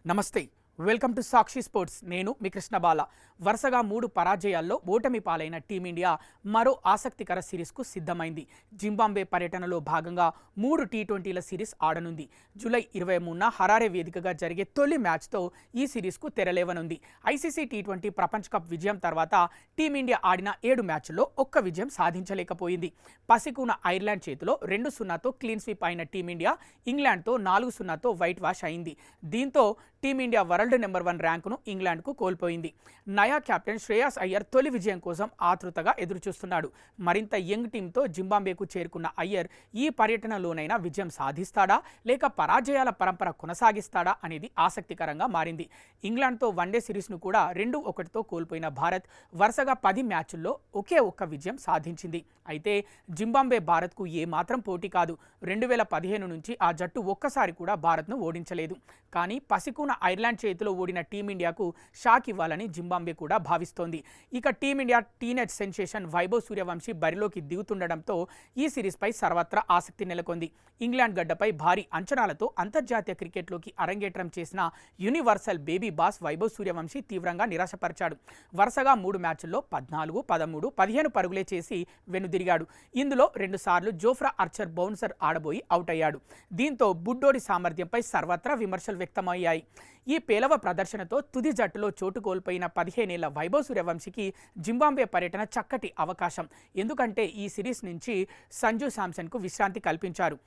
నమస్తే, welcome to Sakshi sports. నేను మీ కృష్ణబాల. వరుసగా 3 పరాజయాల్లో ఓటమి పాలైన టీమిండియా మరో ఆసక్తికర సిరీస్కు సిద్ధమైంది. జింబాబ్వే పర్యటనలో భాగంగా 3 టీ20ల సిరీస్ ఆడనుంది. జూలై 23న హరారే వేదికగా జరిగే తొలి మ్యాచ్తో ఈ సిరీస్కు తెరలేవనుంది. ఐసీసీ టీ20 ప్రపంచ కప్ విజయం తర్వాత టీమిండియా ఆడిన 7 మ్యాచ్ల్లో ఒక్క విజయం సాధించలేకపోయింది. పసికూన ఐర్లాండ్ చేతిలో 2-0తో క్లీన్ స్వీప్ అయిన టీమిండియా ఇంగ్లాండ్తో 4-0తో వైట్ వాష్ అయింది. దీంతో టీమిండియా వరల్డ్ నెంబర్ 1 ర్యాంకును ఇంగ్లాండ్కు కోల్పోయింది. నయా కెప్టెన్ శ్రేయాస్ అయ్యర్ తొలి విజయం కోసం ఆతృతగా ఎదురుచూస్తున్నాడు. మరింత యంగ్ టీంతో జింబాబ్వేకు చేరుకున్న అయ్యర్ ఈ పర్యటనలోనైనా విజయం సాధిస్తాడా లేక పరాజయాల పరంపర కొనసాగిస్తాడా అనేది ఆసక్తికరంగా మారింది. ఇంగ్లాండ్తో వన్డే సిరీస్ను కూడా 2-1తో కోల్పోయిన భారత్ వరుసగా 10 మ్యాచ్ల్లో ఒకే ఒక్క విజయం సాధించింది. అయితే జింబాబ్వే భారత్కు ఏమాత్రం పోటీ కాదు. 2015 నుంచి ఆ జట్టు ఒక్కసారి కూడా భారత్ను ఓడించలేదు. కానీ పసికూన ఐర్లాండ్ చేతిలో ఓడిన టీమిండియాకు షాక్ ఇవ్వాలని జింబాబ్వే కూడా భావిస్తోంది. ఇక team India teenage sensation Vaibhav Suryavanshi బరిలోకి దిగుతుండడంతో ఈ సిరీస్పై సర్వత్రా ఆసక్తి నెలకొంది. ఇంగ్లాండ్ గడ్డపై భారీ అంచనాలతో అంతర్జాతీయ క్రికెట్లోకి అరంగేట్రం చేసిన universal baby boss Vaibhav Suryavanshi తీవ్రంగా నిరాశపరిచాడు. వరుసగా 3 మ్యాచ్ల్లో 14, 13, 15 పరుగులే చేసి వెనుదిరిగాడు. ఇందులో 2 సార్లు జోఫ్రా ఆర్చర్ బౌన్సర్ ఆడబోయి అవుట్ అయ్యాడు. దీంతో బుడ్డోడి సామర్థ్యంపై సర్వత్రా విమర్శలు వ్యక్తమయ్యాయి. ఈ పేలవ ప్రదర్శనతో తుది జట్టులో చోటు కోల్పోయిన 15 ఏళ్ల వైభవ్ సూర్యవంశీకి జింబాబ్వే పర్యటన చక్కటి అవకాశం. ఎందుకంటే ఈ సిరీస్ నుంచి సంజు శాంసన్కు విశ్రాంతి కల్పించారు.